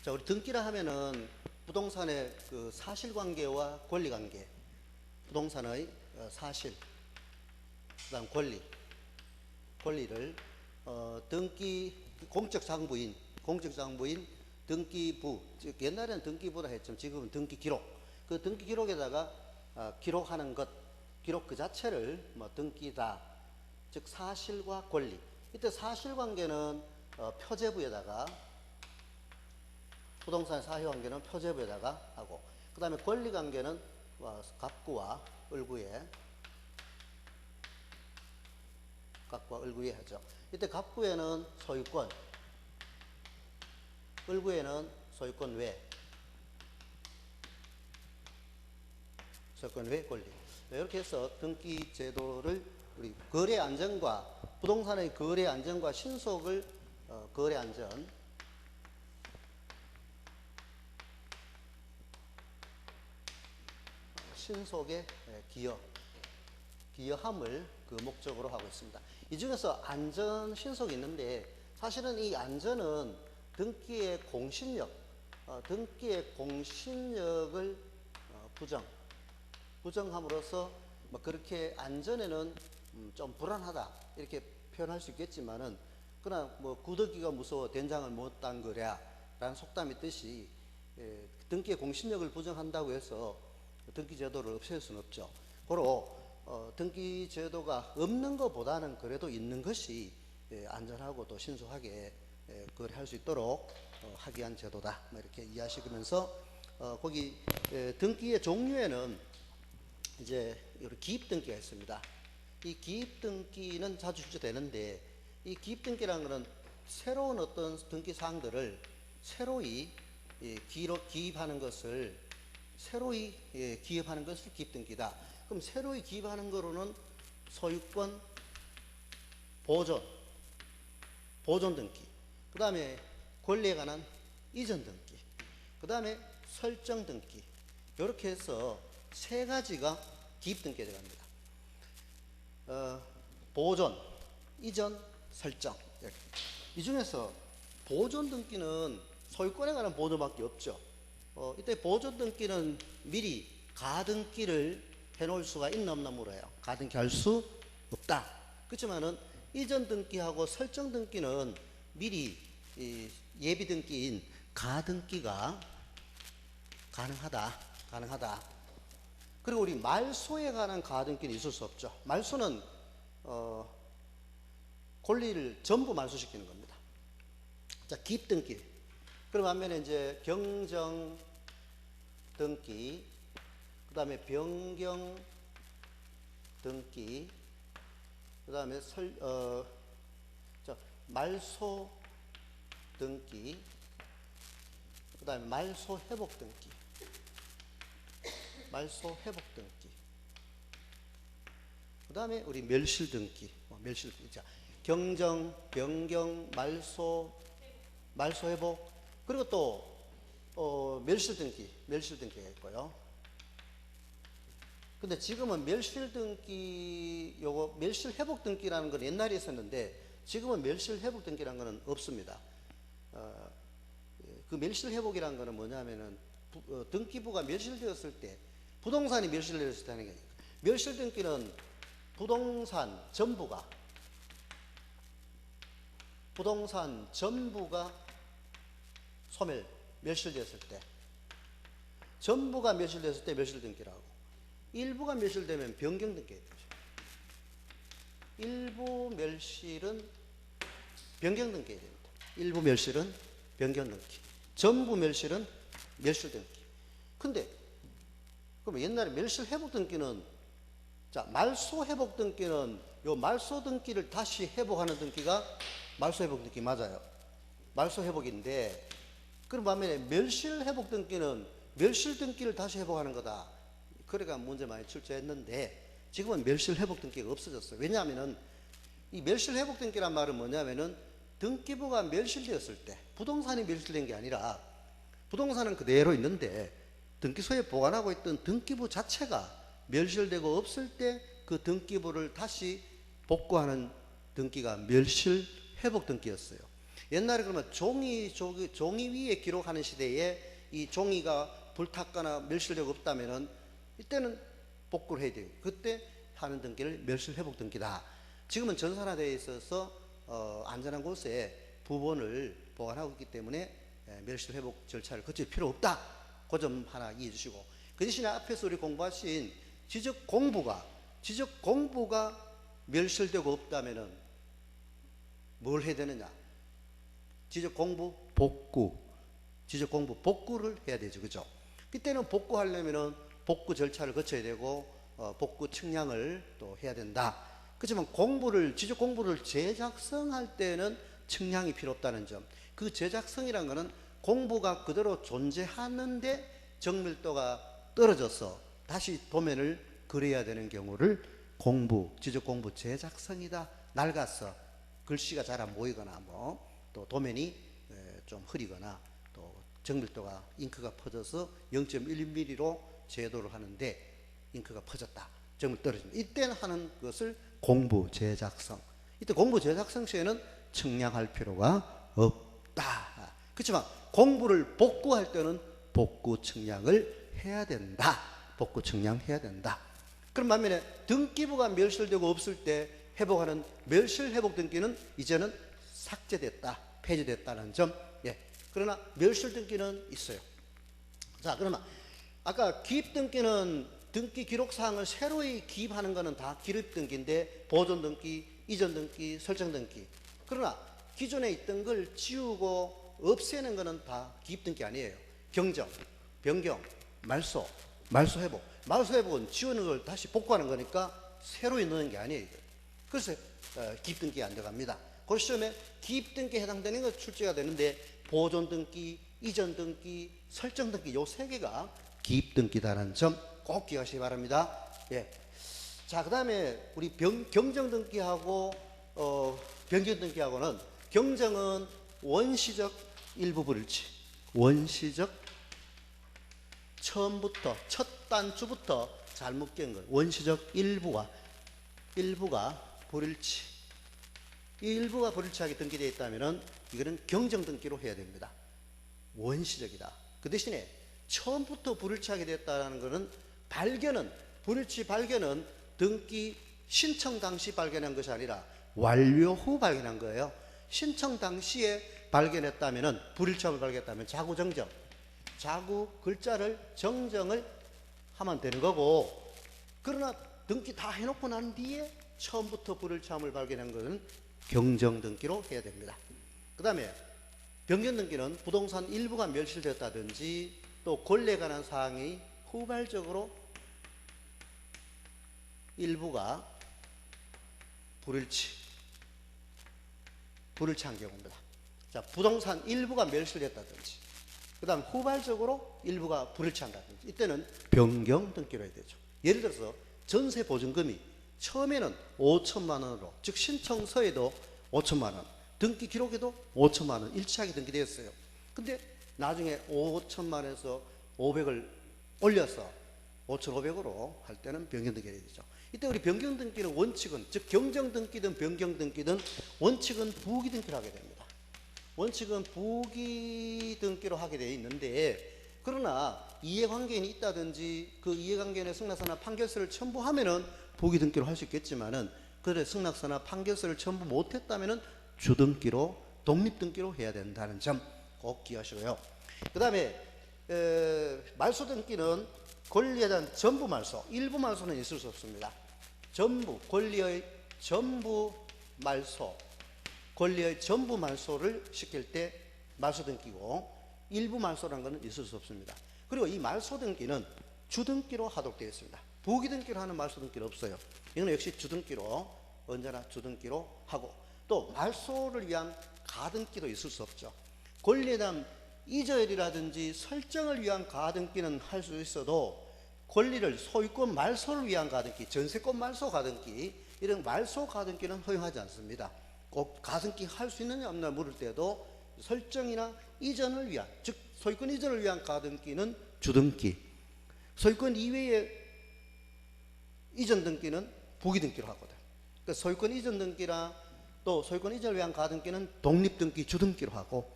자, 우리 등기라 하면은 부동산의 그 사실관계와 권리관계, 부동산의 사실, 그다음 권리를 등기 공적장부인 등기부, 즉 옛날에는 등기부라 했지만 지금은 등기기록, 그 등기기록에다가 기록하는 것, 기록 그 자체를 뭐 등기다, 즉 사실과 권리. 이때 사실관계는 표제부에다가, 부동산 사실관계는 표제부에다가 하고, 그 다음에 권리관계는 갑구와 을구에 하죠. 이때 갑구에는 소유권, 을구에는 소유권 외 권리. 이렇게 해서 등기 제도를 우리 거래 안전과 부동산의 거래 안전과 신속을 거래 안전, 신속의 기여함을 그 목적으로 하고 있습니다. 이 중에서 안전, 신속이 있는데 사실은 이 안전은 등기의 공신력을 부정함으로써 뭐 그렇게 안전에는 좀 불안하다 이렇게 표현할 수 있겠지만은, 그러나 뭐 구더기가 무서워 된장을 못 담그랴 라는 속담이 있듯이 등기의 공신력을 부정한다고 해서 등기 제도를 없앨 수는 없죠. 고로 등기 제도가 없는 것보다는 그래도 있는 것이 안전하고 또 신속하게 거래할 수 있도록 하기 위한 제도다, 뭐 이렇게 이해하시면서 거기 등기의 종류에는 이제 기입 등기가 있습니다. 이 기입 등기는 자주 출제되는데, 이 기입 등기라는 것은 새로운 어떤 등기 사항들을 새로이 기입하는 것을 기입 등기다. 그럼 새로이 기입하는 거로는 소유권 보존 등기, 그 다음에 권리에 관한 이전 등기, 그 다음에 설정 등기, 이렇게 해서 세 가지가 기입 등기가 들어갑니다. 보존, 이전, 설정. 이 중에서 보존 등기는 소유권에 관한 보존밖에 없죠. 이때 보존 등기는 미리 가등기를 해놓을 수가 있나 없나 물어요. 가등기 할 수 없다. 그렇지만은 이전 등기하고 설정 등기는 미리 예비 등기인 가등기가 가능하다. 그리고 우리 말소에 관한 가등기는 있을 수 없죠. 말소는 권리를 전부 말소시키는 겁니다. 자, 기입 등기. 그럼 반면에 이제 경정 등기, 그 다음에 변경 등기, 그 다음에 말소 등기, 그 다음에 말소 회복 등기, 그 다음에 우리 멸실 등기, 자, 경정, 변경, 말소 회복, 그리고 또 멸실 등기가 있고요. 근데 지금은 멸실 회복 등기라는 건 옛날에 있었는데 지금은 멸실 회복 등기라는 건 없습니다. 그 멸실 회복이라는 거는 뭐냐면은 등기부가 멸실되었을 때, 부동산이 멸실되었을 때 하는 게 아니에요. 멸실 등기는 부동산 전부가 멸실되었을 때, 전부가 멸실되었을 때 멸실 등기라고, 일부가 멸실되면 변경 등기가 되죠. 일부 멸실은 변경 등기가 됩니다. 일부 멸실은 변경 등기, 전부 멸실은 멸실 등기. 근데 그럼 옛날에 멸실 회복 등기는, 자, 말소 회복 등기는 요 말소 등기를 다시 회복하는 등기가 말소 회복 등기 맞아요. 말소 회복인데, 그럼 반면에 멸실 회복 등기는 멸실 등기를 다시 회복하는 거다. 그래가 문제 많이 출제했는데 지금은 멸실 회복 등기가 없어졌어요. 왜냐하면은 이 멸실 회복 등기란 말은 뭐냐면은 등기부가 멸실되었을 때, 부동산이 멸실된 게 아니라 부동산은 그대로 있는데 등기소에 보관하고 있던 등기부 자체가 멸실되고 없을 때 그 등기부를 다시 복구하는 등기가 멸실 회복 등기였어요. 옛날에 그러면 종이 위에 기록하는 시대에 이 종이가 불탔거나 멸실되고 없다면은 이때는 복구를 해야 돼요. 그때 하는 등기를 멸실 회복 등기다. 지금은 전산화되어 있어서 안전한 곳에 부본을 보관하고 있기 때문에 멸실 회복 절차를 거칠 필요 없다. 그 점 하나 이해해 주시고, 그 대신에 앞에서 우리 공부하신 지적 공부가 멸실되고 없다면은 뭘 해야 되느냐? 지적 공부 복구를 해야 되죠. 그죠? 그때는 복구하려면은 복구 절차를 거쳐야 되고 복구 측량을 또 해야 된다. 그렇지만 지적 공부를 재작성할 때는 측량이 필요 없다는 점. 그 재작성이란 거는 공부가 그대로 존재하는데 정밀도가 떨어져서 다시 도면을 그려야 되는 경우를 지적 공부 재작성이다. 낡아서 글씨가 잘 안 보이거나 또 도면이 좀 흐리거나 또 정밀도가 잉크가 퍼져서 0.1mm로 제도를 하는데 잉크가 퍼졌다. 정밀 떨어집니다. 이때는 하는 것을 공부 재작성. 이때 공부 재작성 시에는 측량할 필요가 없다. 그렇지만 공부를 복구할 때는 복구 측량을 해야 된다. 복구 측량해야 된다. 그럼 반면에 등기부가 멸실되고 없을 때 회복하는 멸실 회복 등기는 이제는 삭제됐다, 폐지됐다는 점. 그러나 멸실 등기는 있어요. 자, 그러면 아까 기입 등기는 등기 기록 사항을 새로이 기입하는 것은 다 기입 등기인데 보존 등기, 이전 등기, 설정 등기. 그러나 기존에 있던 걸 지우고 없애는 것은 다 기입 등기 아니에요. 경정, 변경, 말소 회복. 말소 회복은 지우는 걸 다시 복구하는 거니까 새로이 넣는 게 아니에요. 그래서 기입 등기가 안 들어갑니다. 그 시점에 기입 등기에 해당되는 것 출제가 되는데 보존 등기, 이전 등기, 설정 등기 요 세 개가 기입 등기다라는 점 꼭 기억하시기 바랍니다. 자, 그 다음에 우리 경정 등기하고 변경 등기하고는, 경정은 원시적 일부 불일치, 원시적 처음부터 첫 단추부터 잘못 깬 것, 원시적 일부가 불일치, 이 일부가 불일치하게 등기되어 있다면 이거는 경정 등기로 해야 됩니다. 원시적이다. 그 대신에 처음부터 불일치하게 됐다는 것은 불일치 발견은 등기 신청 당시 발견한 것이 아니라 완료 후 발견한 거예요. 신청 당시에 발견했다면, 불일치함을 발견했다면 자구 글자를 정정을 하면 되는 거고, 그러나 등기 다 해놓고 난 뒤에 처음부터 불일치함을 발견한 것은 경정 등기로 해야 됩니다. 그 다음에 변경 등기는 부동산 일부가 멸실되었다든지 또 권리에 관한 사항이 후발적으로 일부가 불일치한 경우입니다. 자, 부동산 일부가 멸실됐다든지 그 다음 후발적으로 일부가 불일치한다든지 이때는 변경 등기로 해야 되죠. 예를 들어서 전세 보증금이 처음에는 5천만 원으로, 즉 신청서에도 5천만 원, 등기 기록에도 5천만 원 일치하게 등기되었어요. 근데 나중에 5천만 원에서 500을 올려서 5,500으로 할 때는 변경 등기가 되죠. 이때 우리 변경 등기는 원칙은, 즉 경정 등기든 변경 등기든 원칙은 부기 등기로 하게 됩니다. 원칙은 부기 등기로 하게 되어 있는데, 그러나 이해관계인이 있다든지 그 이해관계인의 승낙서나 판결서를 첨부하면은 부기 등기로 할 수 있겠지만은, 그래 승낙서나 판결서를 첨부 못했다면은 주등기로, 독립등기로 해야 된다는 점 꼭 기억하시고요. 그 다음에 말소 등기는 권리에 대한 전부 말소, 일부 말소는 있을 수 없습니다. 권리의 전부 말소를 시킬 때 말소 등기고, 일부 말소라는 것은 있을 수 없습니다. 그리고 이 말소 등기는 주등기로 하도록 되어 있습니다. 부기 등기로 하는 말소 등기는 없어요. 이거는 역시 주등기로, 언제나 주등기로 하고, 또 말소를 위한 가등기도 있을 수 없죠. 권리에 대한 이전이라든지 설정을 위한 가등기는 할 수 있어도 권리를 소유권 말소를 위한 가등기, 전세권 말소 가등기, 이런 말소 가등기는 허용하지 않습니다. 꼭 가등기 할 수 있느냐 없느냐 물을 때도 설정이나 이전을 위한, 즉 소유권 이전을 위한 가등기는 주등기, 소유권 이외의 이전 등기는 부기 등기로 하거든. 그러니까 소유권 이전 등기나 또 소유권 이전을 위한 가등기는 독립등기, 주등기로 하고,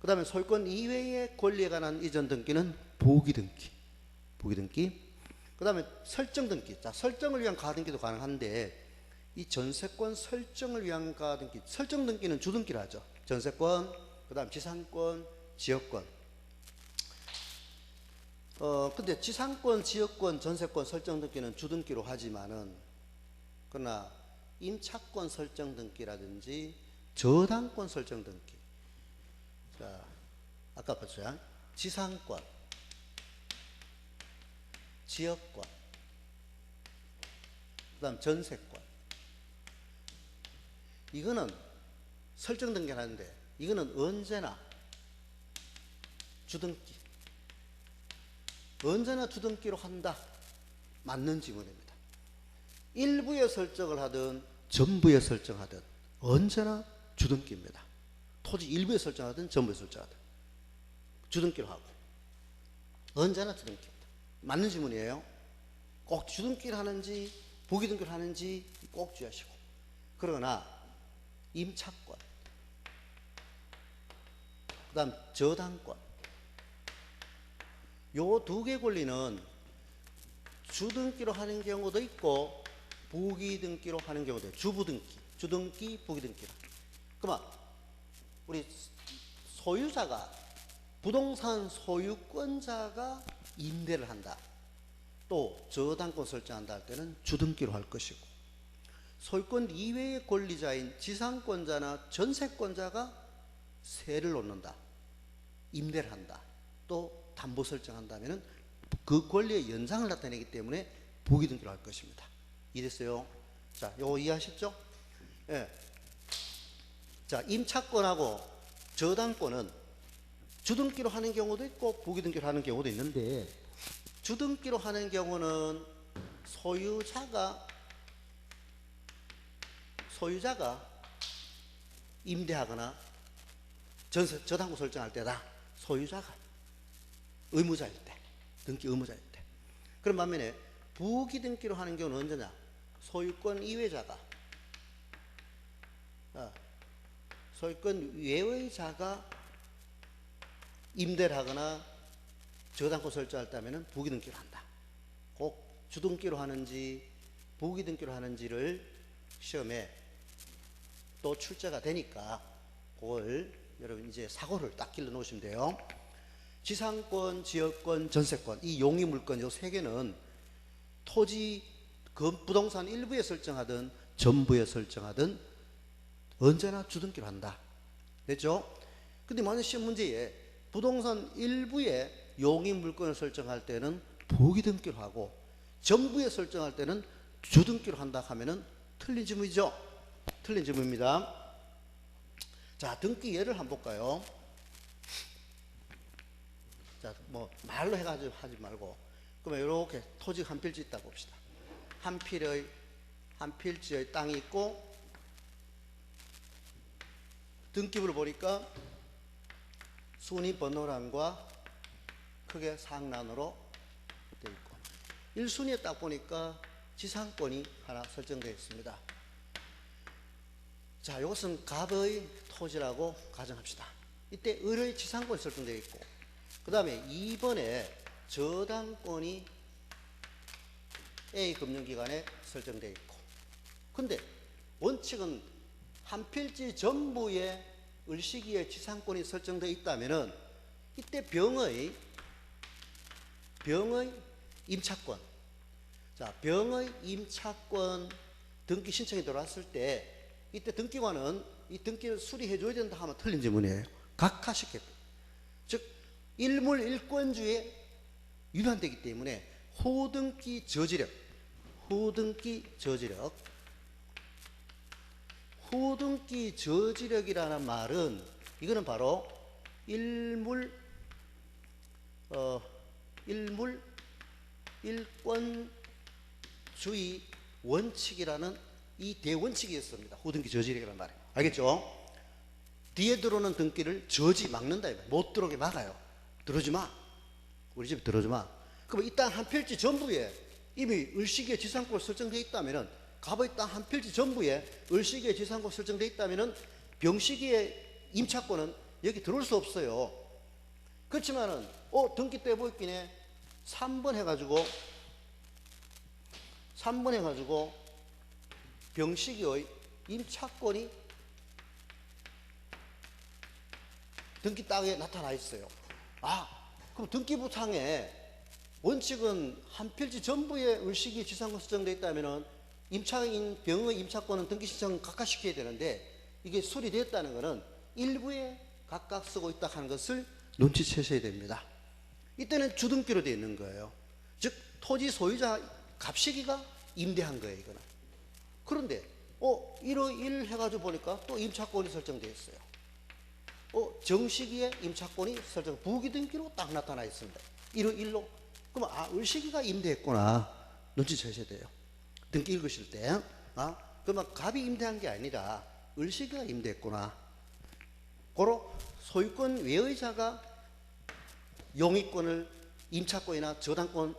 그 다음에 소유권 이외의 권리에 관한 이전 등기는 보기등기, 그 다음에 설정등기. 자, 설정을 위한 가등기도 가능한데, 이 전세권 설정을 위한 가등기, 설정등기는 주등기를 하죠. 전세권, 그 다음 지상권, 지역권. 근데 지상권, 지역권, 전세권 설정등기는 주등기로 하지만은, 그러나 임차권 설정등기라든지 저당권 설정등기. 자, 아까 봤죠? 지상권, 지역권, 그 다음 전세권. 이거는 설정 등기하는데, 이거는 언제나 주등기, 언제나 주등기로 한다. 맞는 지문입니다. 일부에 설정을 하든 전부에 설정하든 언제나 주등기입니다. 토지 일부에 설정하든 전부에 설정하든 주등기로 하고, 언제나 주등기입니다. 맞는 지문이에요. 꼭 주등기를 하는지 보기등기를 하는지 꼭 주의하시고. 그러나 임차권, 그 다음 저당권, 요 두 개 권리는 주등기로 하는 경우도 있고 부기등기로 하는 경우도 있고, 주부등기, 주등기, 부기등기라. 그러면 우리 소유자가, 부동산 소유권자가 임대를 한다. 또 저당권 설정한다 할 때는 주등기로 할 것이고, 소유권 이외의 권리자인 지상권자나 전세권자가 세를 놓는다, 임대를 한다, 또 담보 설정한다면은 그 권리의 연장을 나타내기 때문에 부기등기로 할 것입니다. 이랬어요. 자, 요거 이해하셨죠? 예. 자, 임차권하고 저당권은 주등기로 하는 경우도 있고 부기등기로 하는 경우도 있는데, 주등기로 하는 경우는 소유자가 임대하거나 저당권 설정할 때다. 소유자가 의무자일 때, 등기 의무자일 때. 그런 반면에 부기등기로 하는 경우는 언제냐? 소유권 이외자가, 소유권 외의 자가 임대를 하거나 저당권 설정할 때면 부기등기로 한다. 꼭 주등기로 하는지 부기등기로 하는지를 시험에 또 출제가 되니까 그걸 여러분 이제 사고를 딱 길러 놓으시면 돼요. 지상권, 지역권, 전세권, 이 용의 물권 이 세 개는 토지, 부동산 일부에 설정하든 전부에 설정하든 언제나 주등기로 한다. 됐죠? 근데 만약 시험 문제에 부동산 일부에 용의 물권을 설정할 때는 부기등기로 하고 전부에 설정할 때는 주등기로 한다 하면은 틀린 지문이죠? 틀린 지문입니다. 자, 등기 예를 한번 볼까요? 자, 뭐 말로 해가지고 하지 말고, 그러면 이렇게 토지 한 필지 있다 봅시다. 한 필지의 땅이 있고, 등기부를 보니까 순위 번호란과 크게 상란으로 되어 있고, 1순위에 딱 보니까 지상권이 하나 설정되어 있습니다. 자, 이것은 갑의 토지라고 가정합시다. 이때 을의 지상권이 설정되어 있고, 그 다음에 2번에 저당권이 A금융기관에 설정되어 있고, 근데 원칙은 한 필지 전부에 을시기에 지상권이 설정되어 있다면은 이때 병의 임차권, 자, 병의 임차권 등기 신청이 들어왔을 때 이때 등기관은 이 등기를 수리해 줘야 된다 하면 틀린 질문이에요. 각하시켰다. 즉 일물일권주에 위반되기 때문에 후등기 저지력이라는 말은, 이거는 바로 일권주의 원칙이라는 이 대원칙이 있습니다. 후등기 저지력이라는 말이. 알겠죠? 뒤에 들어오는 등기를 막는다. 못 들어오게 막아요. 들어오지 마. 우리 집에 들어오지 마. 그럼 이 땅 한 필지 전부에 이미 을시기에 지상권 설정되어 있다면 갑의 땅 한 필지 전부에 을시기의 지상권 설정되어 있다면은 병시기의 임차권은 여기 들어올 수 없어요. 그렇지만은 등기 떼보기네 3번 해가지고 병시기의 임차권이 등기 땅에 나타나 있어요. 그럼 등기부상에 원칙은 한 필지 전부에 을시기 지상권 설정되어 있다면은 임차인 병의 임차권은 등기 신청 각각 시켜야 되는데 이게 수리되었다는 것은 일부에 각각 쓰고 있다 하는 것을 눈치채셔야 됩니다. 이때는 주등기로 되어 있는 거예요. 즉 토지 소유자 갑시기가 임대한 거예요, 이거는. 그런데 1호 1 해가지고 보니까 또 임차권이 설정되어 있어요. 정시기에 임차권이 설정, 부기등기로 딱 나타나 있습니다. 1호 1로. 그럼 을시기가 임대했구나. 눈치채셔야 돼요. 등기 읽으실 때. 그러면 갑이 임대한 게 아니라 을시기가 임대했구나. 고로 소유권 외의자가 용의권을 임차권이나 저당권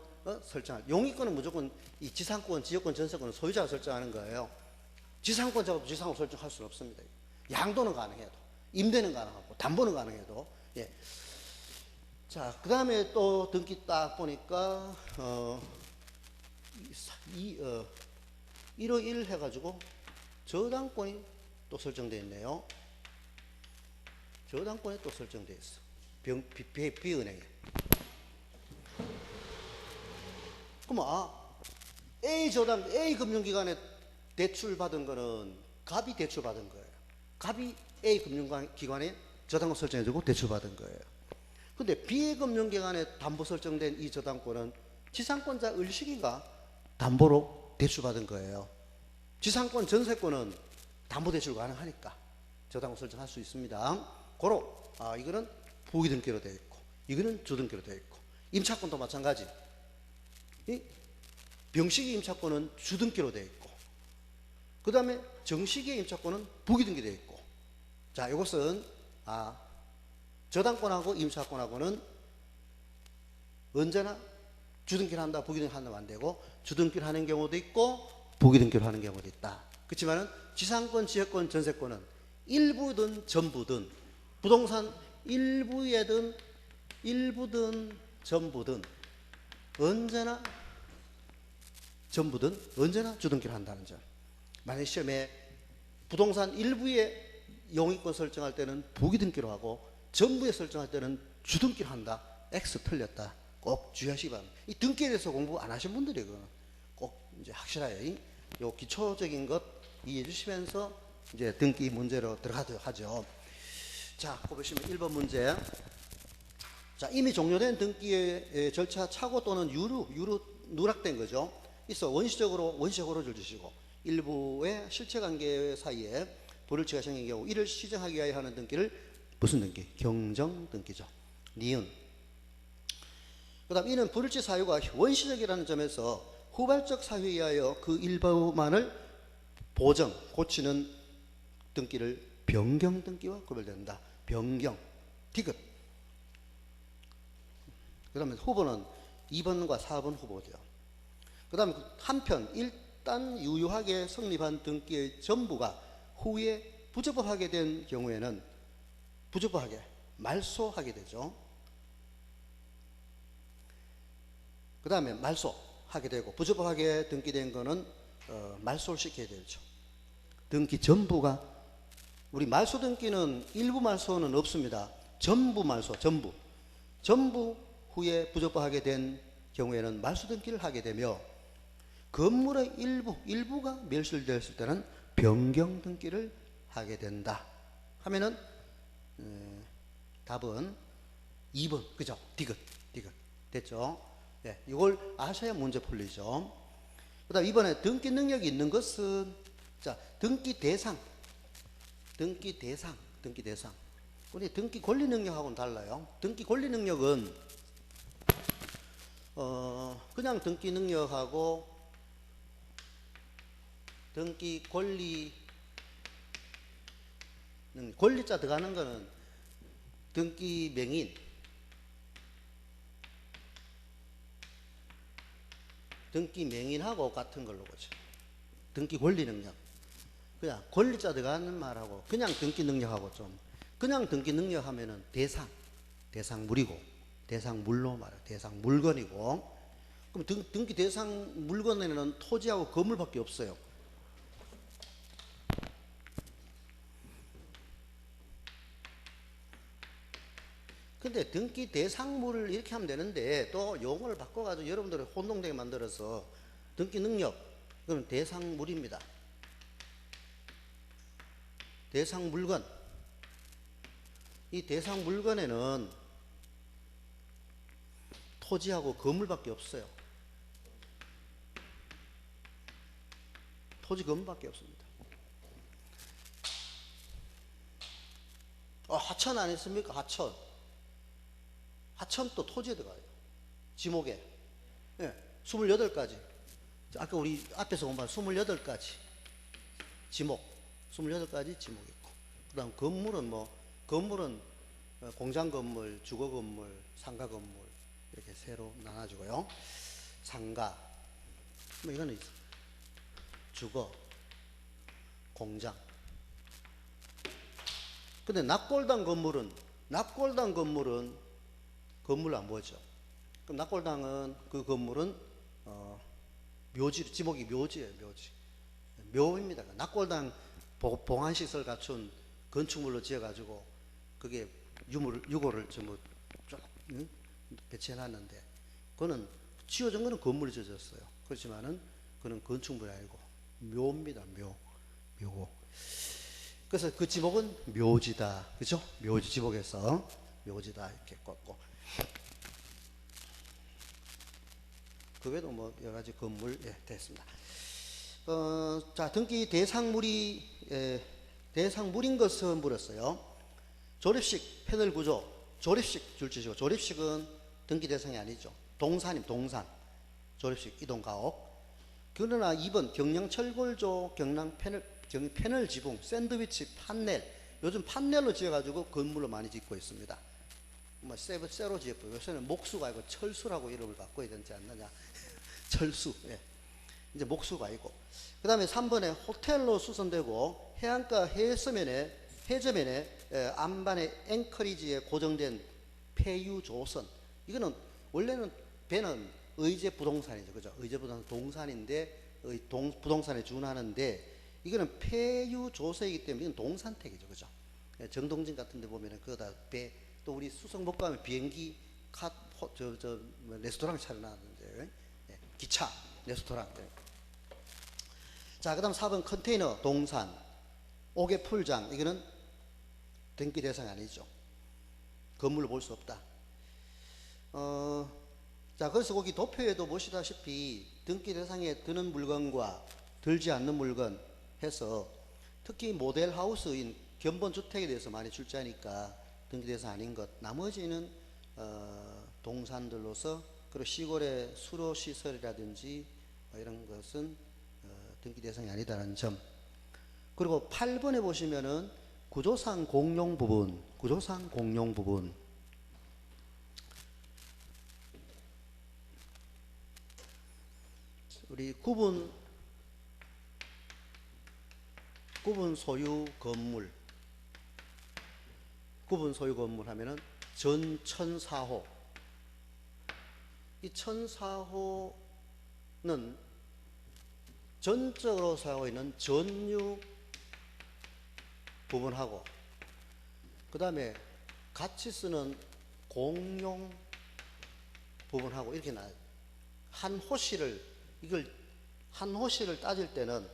설정할. 용의권은 무조건 이 지상권, 지역권, 전세권은 소유자가 설정하는 거예요. 지상권 잡아도 지상권 설정할 수는 없습니다. 양도는 가능해도, 임대는 가능하고, 담보는 가능해도. 예. 자, 그 다음에 또 등기 딱 보니까 1호 1 해가지고 저당권이 또 설정되어 있네요. 저당권이 또 설정되어 있어. B은행에. 그럼 A 금융기관에 대출받은 거는 갑이 대출받은 거예요. 갑이 A 금융기관에 저당권 설정해주고 대출받은 거예요. 근데 B 금융기관에 담보 설정된 이 저당권은 지상권자 을시기가 담보로 대출받은 거예요. 지상권 전세권은 담보대출 가능하니까 저당권 설정할 수 있습니다. 고로 이거는 부기등기로 되어 있고 이거는 주등기로 되어 있고 임차권도 마찬가지. 이 병시기 임차권은 주등기로 되어 있고 그 다음에 정시기의 임차권은 부기등기 되어 있고 자 이것은 저당권하고 임차권하고는 언제나 주등기를 한다 부기등기를 한다면 안 되고 주등기를 하는 경우도 있고 부기등기를 하는 경우도 있다. 그렇지만은 지상권, 지역권, 전세권은 일부든 전부든 부동산 일부든 전부든 언제나 주등기를 한다는 점. 만약 시험에 부동산 일부에 용의권 설정할 때는 부기등기로 하고 전부에 설정할 때는 주등기를 한다. X 틀렸다. 꼭 주의하시기 바랍니다. 이 등기에 대해서 공부 안 하신 분들이 꼭 이제 확실하게 요 기초적인 것 이해해 주시면서 이제 등기 문제로 들어가도록 하죠. 자, 보시면 1번 문제. 자, 이미 종료된 등기의 절차 착오 또는 유루 누락된 거죠. 있어 원시적으로를 주시고 일부의 실체관계 사이에 불일치가 생긴 경우 이를 시정하기 위하여 하는 등기를 무슨 등기? 경정등기죠. 니은. 그 다음 이는 불일치 사유가 원시적이라는 점에서 후발적 사유에 의하여 그 일부만을 고치는 등기를 변경등기와 구별된다. 변경, 디귿. 그 다음에 후보는 2번과 4번 후보죠. 그 다음에 한편 일단 유효하게 성립한 등기의 전부가 후에 부적법하게 된 경우에는 말소하게 되죠. 그 다음에 말소하게 되고 부적법하게 등기된 거는 말소를 시켜야 되죠. 등기 전부가 우리 말소 등기는 일부 말소는 없습니다. 전부 말소, 전부 후에 부적법하게 된 경우에는 말소 등기를 하게 되며 건물의 일부가 멸실되었을 때는 변경 등기를 하게 된다. 하면은 답은 2번 그죠? 디귿 됐죠? 네, 이걸 아셔야 문제 풀리죠. 그 다음 이번에 등기 능력이 있는 것은 자 등기 대상 우리 등기 권리 능력하고는 달라요. 등기 권리 능력은 그냥 등기 능력하고 등기 권리자 들어가는 거는 등기 명인 등기 명인하고 같은 걸로 보죠. 등기 권리 능력. 그냥 권리자 들어가는 말하고 그냥 등기 능력하고 좀, 그냥 등기 능력 하면은 대상물이고, 대상물로 말해, 대상물건이고. 그럼 등기 대상 물건에는 토지하고 건물밖에 없어요. 근데 등기 대상물을 이렇게 하면 되는데 또 용어를 바꿔가지고 여러분들을 혼동되게 만들어서 등기 능력, 그럼 대상물입니다. 대상물건. 이 대상물건에는 토지하고 건물밖에 없어요. 토지 건물밖에 없습니다. 하천 안 했습니까? 하천 또 토지에 들어가요. 지목에. 예, 28가지. 아까 우리 앞에서 본 바 28가지. 지목. 28가지 지목이 있고. 그 다음 건물은 공장 건물, 주거 건물, 상가 건물, 이렇게 새로 나눠지고요. 상가. 이거는 주거, 공장. 근데 납골당 건물은 건물 안 보죠. 그럼 납골당은 그 건물은 묘지, 지목이 묘지예요. 묘입니다. 납골당 봉안시설 갖춘 건축물로 지어가지고 그게 유골을 전부 쫙 배치해놨는데, 그거는 지어진 거는 건물이 지어졌어요. 그렇지만은 그는 건축물이 아니고 묘입니다. 묘고. 그래서 그 지목은 묘지다. 그죠? 묘지, 지목에서 묘지다 이렇게 꽂고. 그 외에도 뭐 여러 가지 건물, 예, 됐습니다. 자, 등기 대상물인 것은 물었어요. 조립식, 패널 구조, 조립식 줄지시고, 조립식은 등기 대상이 아니죠. 동산. 조립식, 이동 가옥. 그러나 2번 경량철골조, 패널 지붕, 샌드위치 판넬. 요즘 판넬로 지어가지고 건물로 많이 짓고 있습니다. 뭐 쇠로 지었고요. 요새는 목수가 아니고 철수라고 이름을 바꿔야 되지 않느냐. 철수. 예. 이제 목수가 아니고. 그 다음에 3번에 호텔로 수선되고 해안가 해저면에 안반의 앵커리지에 고정된 폐유조선. 이거는 원래는 배는 의제 부동산이죠. 그죠? 의제 부동산 동산인데 부동산에 준하는데 이거는 폐유조서이기 때문에 이건 동산택이죠. 그죠? 정동진 같은 데 보면은 그거다 배, 또 우리 수성 못 가면 비행기 레스토랑 차려놨는데, 기차 레스토랑. 자, 그 다음 4번 컨테이너 동산, 옥외 풀장. 이거는 등기 대상이 아니죠. 건물로 볼 수 없다. 자, 그래서 거기 도표에도 보시다시피 등기 대상에 드는 물건과 들지 않는 물건 해서 특히 모델하우스인 견본주택에 대해서 많이 출제하니까 등기 대상 아닌 것, 나머지는 동산들로서, 그리고 시골의 수로시설이라든지 이런 것은 등기 대상이 아니다라는 점. 그리고 8번에 보시면은 구조상 공용 부분, 우리 구분 소유 건물 하면은 전 1004호. 이 1004호는 전적으로 사용하고 있는 전유 부분하고, 그 다음에 같이 쓰는 공용 부분하고 이렇게 나와요. 한 호실을 따질 때는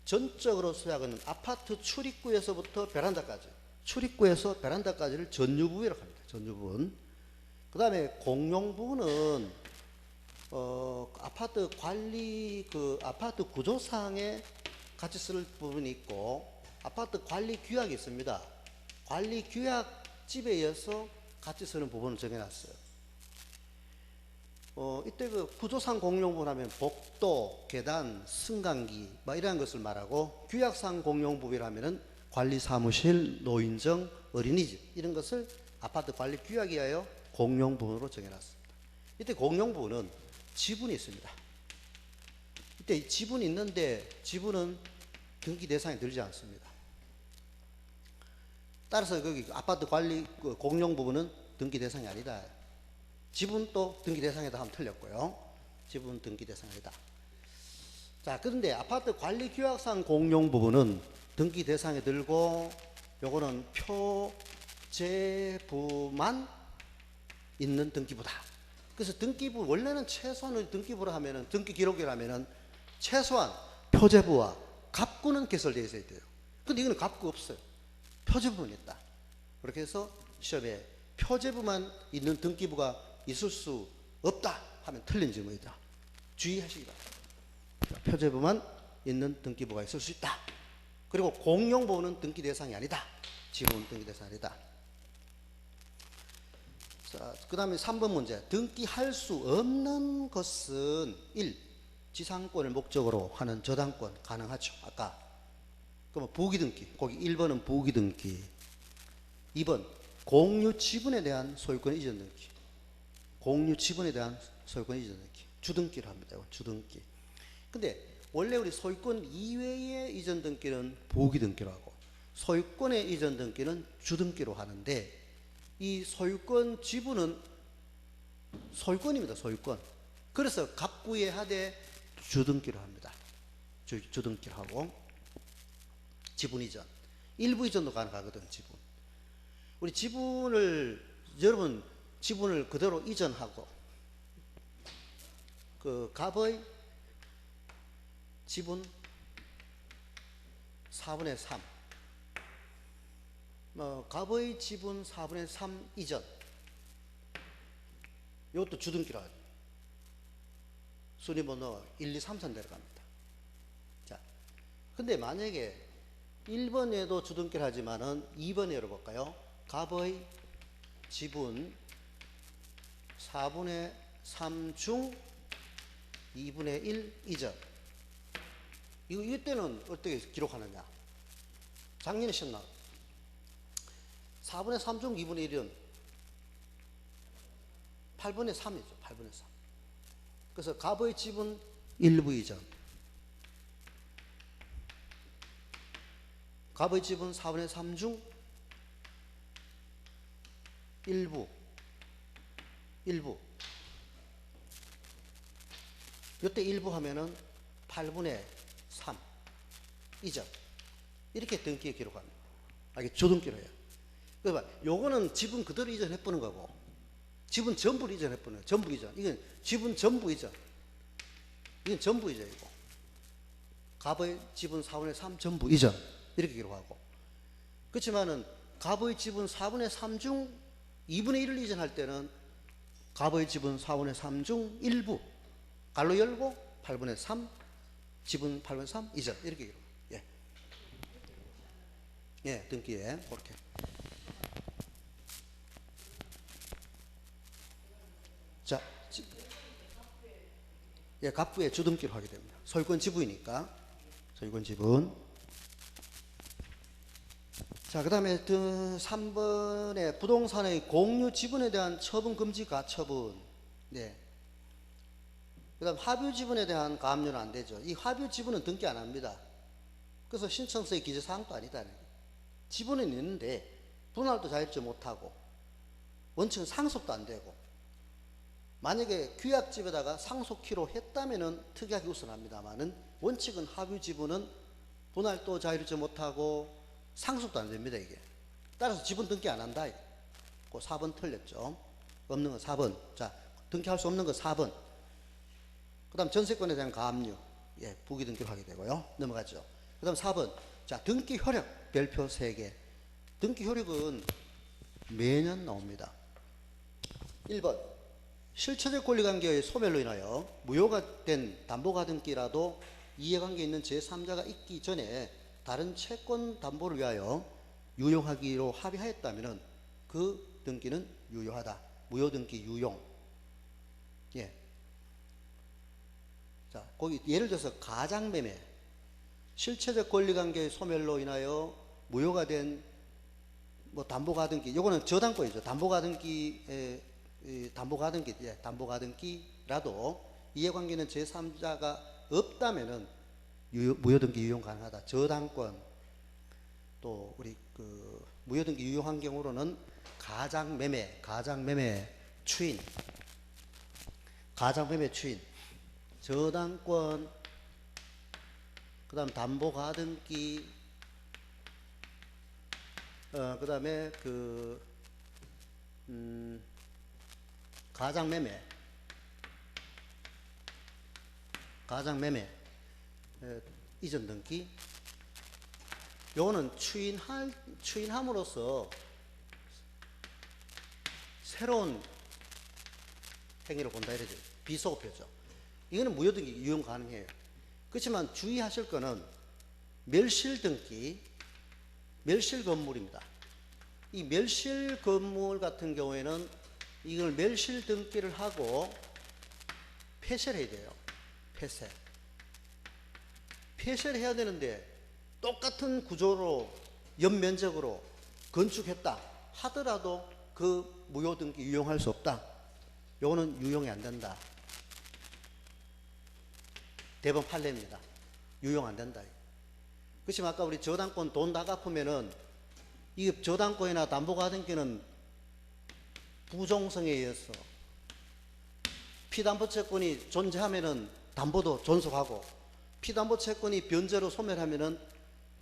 전적으로 소유하는 아파트 출입구에서부터 베란다까지를 전유부분이라고 합니다. 전유부분. 그 다음에 공용 부분은 아파트 아파트 구조상에 같이 쓸 부분이 있고, 아파트 관리 규약이 있습니다. 관리 규약집에 의해서 같이 쓰는 부분을 정해놨어요. 이때 그 구조상 공용부분 하면 복도, 계단, 승강기 이러한 것을 말하고, 규약상 공용부분이라면은 관리사무실, 노인정, 어린이집 이런 것을 아파트 관리 규약에 의하여 공용부분으로 정해놨습니다. 이때 공용부분은 지분이 있습니다. 이때 지분이 있는데 지분은 등기 대상에 들지 않습니다. 따라서 거기 아파트 관리 공용 부분은 등기 대상이 아니다. 지분도 등기 대상이다 하면 틀렸고요. 지분 등기 대상이다. 자, 그런데 아파트 관리 규약상 공용 부분은 등기 대상에 들고 요거는 표제부만 있는 등기부다. 그래서 등기부 원래는 최소한 등기부를 하면은 등기 기록이라면은 최소한 표제부와 갑구는 개설되어 있어야 돼요. 근데 이거는 갑구 없어요. 표제부만 있다. 그렇게 해서 시험에 표제부만 있는 등기부가 있을 수 없다 하면 틀린 질문이다. 주의하시기 바랍니다. 표제부만 있는 등기부가 있을 수 있다. 그리고 공용부는 등기 대상이 아니다. 지분은 등기 대상이 아니다. 자, 그 다음에 3번 문제. 등기할 수 없는 것은 1. 지상권을 목적으로 하는 저당권 가능하죠. 아까. 그러면 부기등기. 거기 1번은 부기등기. 2번 공유 지분에 대한 소유권 이전 등기. 공유 지분에 대한 소유권 이전 등기. 주등기를 합니다. 주등기. 근데 원래 우리 소유권 이외의 이전 등기는 부기등기로 하고 소유권의 이전 등기는 주등기로 하는데 이 소유권 지분은 소유권입니다. 소유권. 그래서 갑구에 하되 주등기로 합니다. 주등기로 하고 지분 이전. 일부 이전도 가능하거든. 지분. 우리 지분을 여러분 지분을 그대로 이전하고 그 갑의 지분 4분의 3 갑의 지분 4분의 3 이전 이것도 주등기로 하죠. 순위번호 1, 2, 3, 4 내려갑니다. 자, 근데 만약에 1번에도 주등기를 하지만은 2번에 열어볼까요? 갑의 지분 4분의 3 중 2분의 1 이전. 이때는 어떻게 기록하느냐? 작년에 시험 나왔 4분의 3 중 2분의 1은 8분의 3이죠. 8분의 3. 그래서 갑의 지분 일부 이전. 갑의 지분 4분의 3 중 일부. 이때 일부 하면은 8분의 3 이전. 이렇게 등기에 기록합니다. 이게 주등기로 해요. 그러니까 요거는 지분 그대로 이전해보는 거고 지분 전부를 이전해보는 거예요. 전부 이전. 이건 지분 전부 이전. 이건 전부 이전이고 갑의 지분 4분의 3 전부 이전. 이렇게 기록하고 그렇지만은 갑의 지분 4분의 3 중 2분의 1을 이전할 때는 갑의 지분 4분의 3 중 일부 갈로 열고 8분의 3 지분 8분의 3 이전 이렇게 기록. 예. 예, 등기에 그렇게. 자, 예, 갑부에 주등기로 하게 됩니다. 소유권 지분이니까 소유권 지분. 자, 그 다음에 3번에 부동산의 공유 지분에 대한 처분 금지 가처분. 네. 그 다음 합유 지분에 대한 가압류는 안 되죠. 이 합유 지분은 등기 안 합니다. 그래서 신청서의 기재사항도 아니다. 지분은 있는데 분할도 자유롭지 못하고 원칙은 상속도 안 되고 만약에 규약집에다가 상속키로 했다면은 특이하게 우선합니다만은 원칙은 합유 지분은 분할도 자유롭지 못하고 상속도 안 됩니다. 이게 따라서 지분 등기 안 한다. 그 4번 틀렸죠. 없는 건 4번. 자, 등기할 수 없는 건 4번. 그 다음 전세권에 대한 가압류. 예, 부기 등기로 하게 되고요. 넘어가죠. 그 다음 4번. 자, 등기 효력 별표 3개. 등기 효력은 매년 나옵니다. 1번. 실체적 권리관계의 소멸로 인하여 무효가 된 담보가등기라도 이해관계 있는 제3자가 있기 전에 다른 채권 담보를 위하여 유용하기로 합의하였다면 그 등기는 유효하다. 무효등기 유용. 예. 자, 거기 예를 들어서 가장매매, 실체적 권리관계의 소멸로 인하여 무효가 된 뭐 담보가등기, 요거는 저당권이죠. 담보가등기라도 이해관계는 제3자가 없다면은 무효등기 유용 가능하다. 저당권 또 우리 그 무효등기 유용한 경우로는 가장매매 추인, 저당권, 그다음 담보가등기, 그다음에 가장매매, 이전 등기. 요거는 추인함으로써 새로운 행위를 본다 이러죠. 비소급표죠. 이거는 무효등기 유용 가능해요. 그렇지만 주의하실 거는 멸실등기, 멸실 건물입니다. 이 멸실 건물 같은 경우에는 이걸 멸실 등기를 하고 폐쇄를 해야 돼요. 폐쇄를 해야 되는데 똑같은 구조로 연면적으로 건축했다 하더라도 그 무효등기 유용할 수 없다. 요거는 유용이 안 된다. 대법원 판례입니다. 유용 안 된다. 그렇지만 아까 우리 저당권 돈 다 갚으면은 이 저당권이나 담보가등기는 부종성에 의해서 피담보채권이 존재하면은 담보도 존속하고 피담보채권이 변제로 소멸하면은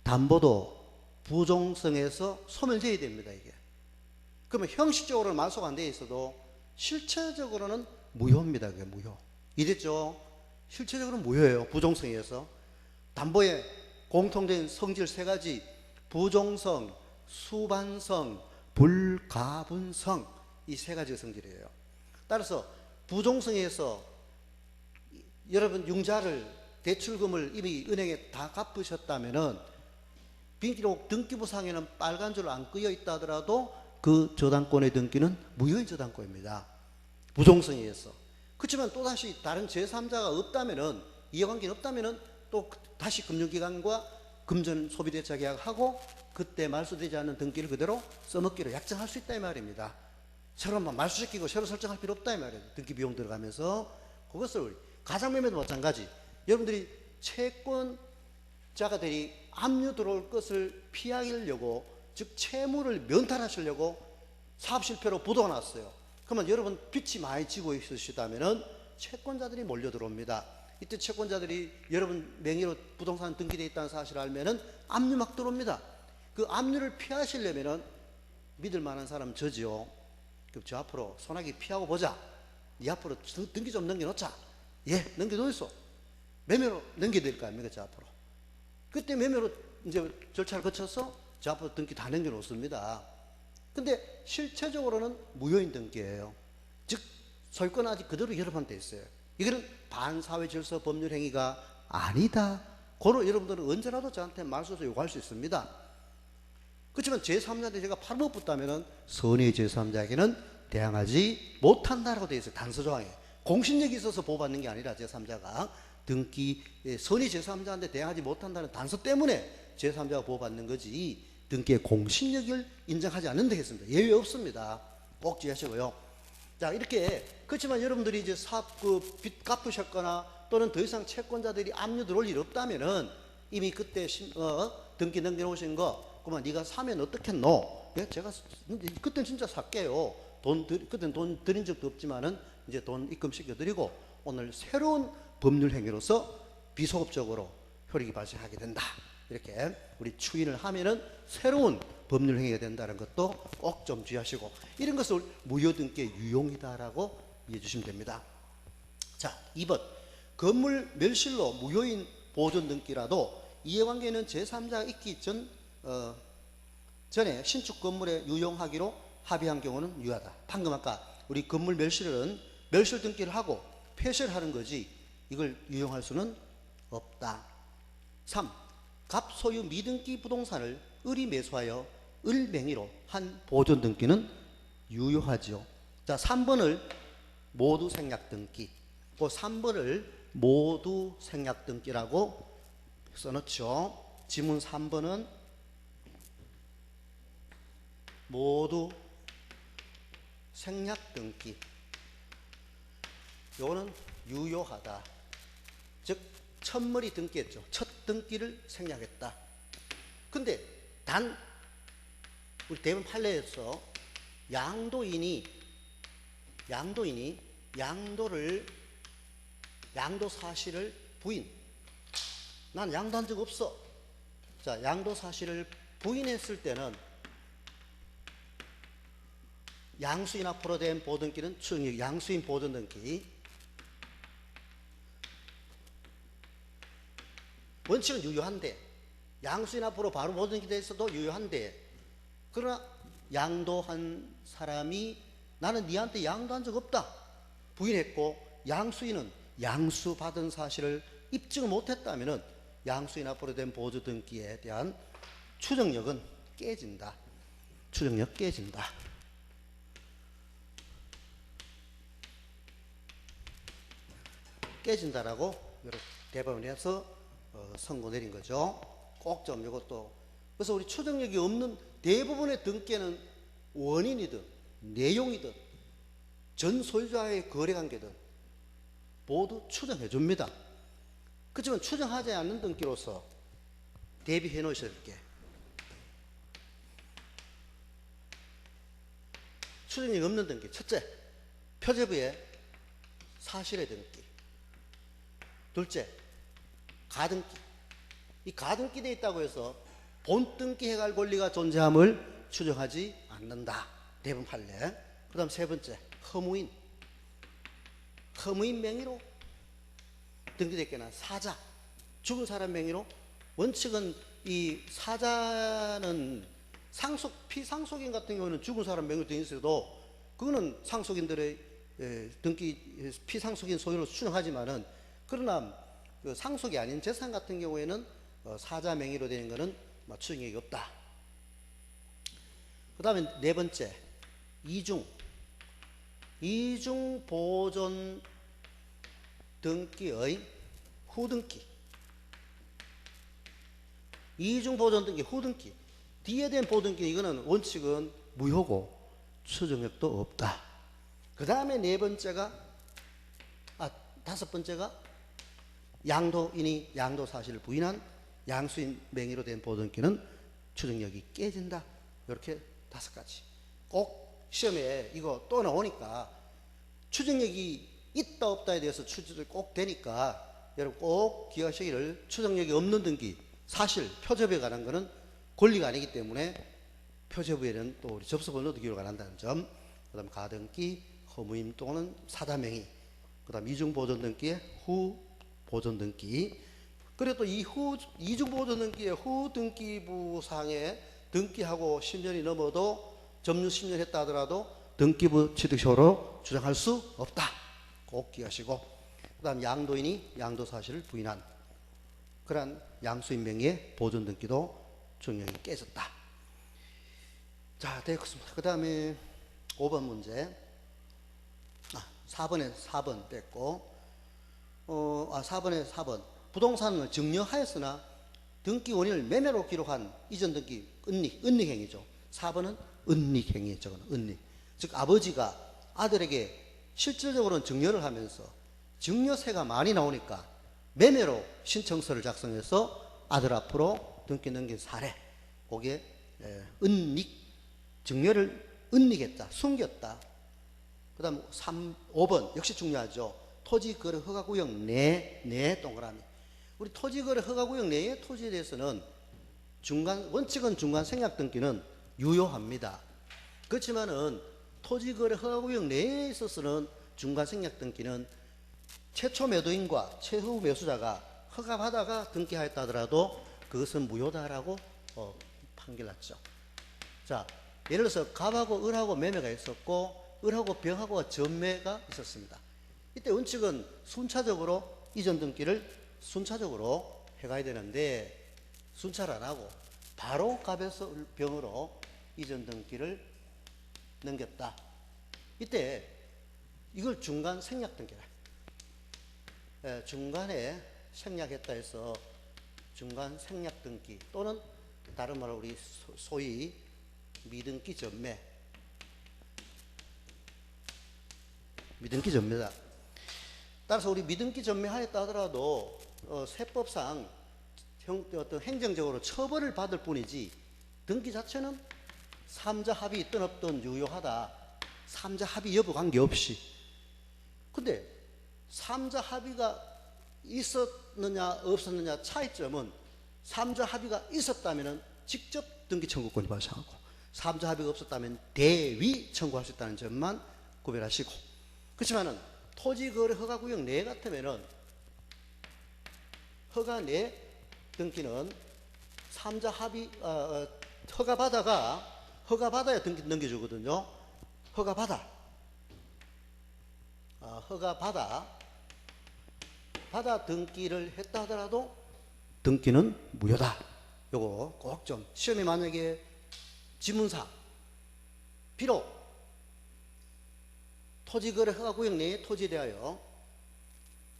담보도 부종성에서 소멸돼야 됩니다. 이게 그러면 형식적으로는 말소가 안 돼 있어도 실체적으로는 무효입니다. 그게 무효. 이랬죠? 실체적으로는 무효예요. 부종성에 의해서 담보의 공통된 성질 세 가지: 부종성, 수반성, 불가분성, 이 세 가지 성질이에요. 따라서 부종성에서 여러분 융자를 대출금을 이미 은행에 다 갚으셨다면은 비록 등기부상에는 빨간 줄 안 끄여 있다 하더라도 그 저당권의 등기는 무효인 저당권입니다. 부종성에 의해서. 그렇지만 또다시 다른 제3자가 없다면은, 이해관계는 없다면은 또 다시 금융기관과 금전 소비대차 계약하고 그때 말소되지 않는 등기를 그대로 써먹기로 약정할 수 있다 이 말입니다. 새로 말소시키고 새로 설정할 필요 없다 이 말이에요. 등기 비용 들어가면서. 그것을 가장매매도 마찬가지. 여러분들이 채권자가들이 압류 들어올 것을 피하려고, 즉 채무를 면탈하시려고 사업 실패로 부도가 났어요. 그러면 여러분 빚이 많이 지고 있으시다면은 채권자들이 몰려 들어옵니다. 이때 채권자들이 여러분 명의로 부동산 등기되어 있다는 사실을 알면은 압류 막 들어옵니다. 그 압류를 피하시려면은 믿을 만한 사람 저지요. 그럼 저 앞으로 소나기 피하고 보자. 네 앞으로 등기 좀 넘겨놓자. 예, 넘겨놓았어. 매매로 넘겨드릴 거 아닙니까, 저 앞으로. 그때 매매로 이제 절차를 거쳐서 저 앞으로 등기 다 넘겨놓습니다. 근데 실체적으로는 무효인 등기예요. 즉 소유권 아직 그대로 여러분한테 있어요. 이거는 반사회 질서 법률 행위가 아니다. 그걸 여러분들은 언제라도 저한테 말소서 요구할 수 있습니다. 그렇지만 제3자한테 제가 팔못 붙다면은 선의 제3자에게는 대항하지 못한다라고 되어 있어요. 단서 조항에. 공신력이 있어서 보호받는 게 아니라 제3자가 등기 선의 제3자한테 대항하지 못한다는 단서 때문에 제3자가 보호받는 거지 등기의 공신력을 인정하지 않는다 했습니다. 예외 없습니다. 꼭 주의하시고요. 자, 이렇게. 그렇지만 여러분들이 이제 사업 빚 갚으셨거나 또는 더 이상 채권자들이 압류 들어올 일 없다면은 이미 그때 등기 넘겨놓으신 거, 그러면 네가 사면 어떻겠노? 예, 제가 그때는 진짜 살게요. 그때는 돈 드린 적도 없지만은 이제 돈 입금시켜드리고 오늘 새로운 법률 행위로서 비소급적으로 효력이 발생하게 된다. 이렇게 우리 추인을 하면은 새로운 법률 행위가 된다는 것도 꼭 좀 주의하시고, 이런 것을 무효등기의 유용이다라고 이해해 주시면 됩니다. 자, 2번. 건물 멸실로 무효인 보존 등기라도 이해관계는 제3자가 있기 전에 신축 건물에 유용하기로 합의한 경우는 유효하다. 방금 아까 우리 건물 멸실은 멸실 등기를 하고 폐쇄를 하는 거지 이걸 유용할 수는 없다. 3. 갑소유 미등기 부동산을 을이 매수하여 을 명의로 한 보존 등기는 유효하죠. 자, 3번을 모두 생략 등기. 그 3번을 모두 생략 등기라고 써놓죠. 지문 3번은 모두 생략 등기. 요거는 유효하다. 즉 첫머리 등기했죠. 첫 등기를 생략했다. 근데 단 우리 대법원 판례에서 양도 사실을 부인. 난 양도한 적 없어. 자, 양도 사실을 부인했을 때는 양수인 앞으로 된 보존기는 추정력, 양수인 보존등기. 원칙은 유효한데, 양수인 앞으로 바로 보존기 돼서도 유효한데, 그러나 양도한 사람이 나는 니한테 양도한 적 없다 부인했고, 양수인은 양수받은 사실을 입증을 못했다면은 양수인 앞으로 된 보존등기에 대한 추정력은 깨진다. 추정력 깨진다. 깨진다라고 대법원에서 선고 내린 거죠. 꼭 좀 이것도. 그래서 우리 추정력이 없는 대부분의 등기에는 원인이든 내용이든 전 소유자의 거래관계든 모두 추정해 줍니다. 그렇지만 추정하지 않는 등기로서 대비해 놓으셔야 될 게, 추정력이 없는 등기. 첫째, 표제부의 사실의 등기. 둘째, 가등기. 이 가등기 돼 있다고 해서 본등기 해갈 권리가 존재함을 추정하지 않는다. 대법원 판례. 그 다음 세 번째, 허무인. 허무인 명의로 등기됐거나 사자, 죽은 사람 명의로. 원칙은 이 사자는 피상속인 같은 경우는 죽은 사람 명의로 되어 있어도 그거는 상속인들의 등기 피상속인 소유로 추정하지만은, 그러나 그 상속이 아닌 재산 같은 경우에는 사자 명의로 되는 것은 추정력이 없다. 그 다음에 네 번째, 이중 보존 등기의 후등기. 이중 보존 등기 후등기. 뒤에 된 보존기, 이거는 원칙은 무효고 추정력도 없다. 그 다음에 다섯 번째가 양도인이 양도 사실을 부인한 양수인 명의로 된 보존기는 추정력이 깨진다. 이렇게 다섯 가지. 꼭 시험에 이거 또 나오니까 추정력이 있다 없다에 대해서 추정이 꼭 되니까 여러분 꼭 기억하시기를, 추정력이 없는 등기 사실 표제부에 관한 것은 권리가 아니기 때문에 표제부에는 또 우리 접수번 넣어두기로 한다는 점. 그 다음 가등기, 허무임 또는 사자명의, 그 다음 이중보존등기의 후보존등기. 그리고 또 이 이중보존등기의 후등기부상에 등기하고 10년이 넘어도 점유 10년 했다 하더라도 등기부 취득효로 주장할 수 없다. 꼭 기억하시고, 그 다음 양도인이 양도 사실을 부인한 그러한 양수인 명의의 보존등기도 추정력이 깨졌다. 자, 됐습니다. 그 다음에 5번 문제. 4번 뺐고, 4번에 4번. 부동산을 증여하였으나 등기 원인을 매매로 기록한 이전 등기 은닉행위죠. 4번은 은닉행위, 저거는 은닉. 즉 아버지가 아들에게 실질적으로는 증여를 하면서 증여세가 많이 나오니까 매매로 신청서를 작성해서 아들 앞으로 등기 넘긴 사례. 거기에 은닉, 증여를 은닉했다, 숨겼다. 그 다음 5번 역시 중요하죠. 토지거래 허가구역 내 동그라미. 우리 토지거래 허가구역 내의 토지에 대해서는 원칙은 중간 생략 등기는 유효합니다. 그렇지만은 토지거래 허가구역 내에 있어서는 중간 생략 등기는 최초 매도인과 최후 매수자가 허가받아가 등기하였다 하더라도 그것은 무효다라고 판결났죠. 자, 예를 들어서 갑하고 을하고 매매가 있었고 을하고 병하고 전매가 있었습니다. 이때 원칙은 순차적으로 이전 등기를 순차적으로 해가야 되는데 순차를 안 하고 바로 갑에서 병으로 이전 등기를 넘겼다. 이때 이걸 중간 생략 등기라. 중간에 생략했다 해서 중간 생략 등기 또는 다른 말로 우리 소위 미등기 전매. 미등기 전매다. 따라서 우리 미등기 전매하였다 하더라도 세법상 어떤 행정적으로 처벌을 받을 뿐이지 등기 자체는 삼자 합의 있든 없든 유효하다. 삼자 합의 여부 관계없이. 근데 삼자 합의가 있었느냐 없었느냐 차이점은 삼자 합의가 있었다면 직접 등기 청구권이 발생하고 삼자 합의가 없었다면 대위 청구할 수 있다는 점만 구별하시고, 그렇지만은 토지거래 허가구역 내 같으면은 허가 내 등기는 삼자 합의 허가받아야 등기 넘겨주거든요. 허가받아 등기를 했다 하더라도 등기는 무효다. 요거 꼭 좀 시험에 만약에 지문상 비록 토지거래 허가구역 내의 토지에 대하여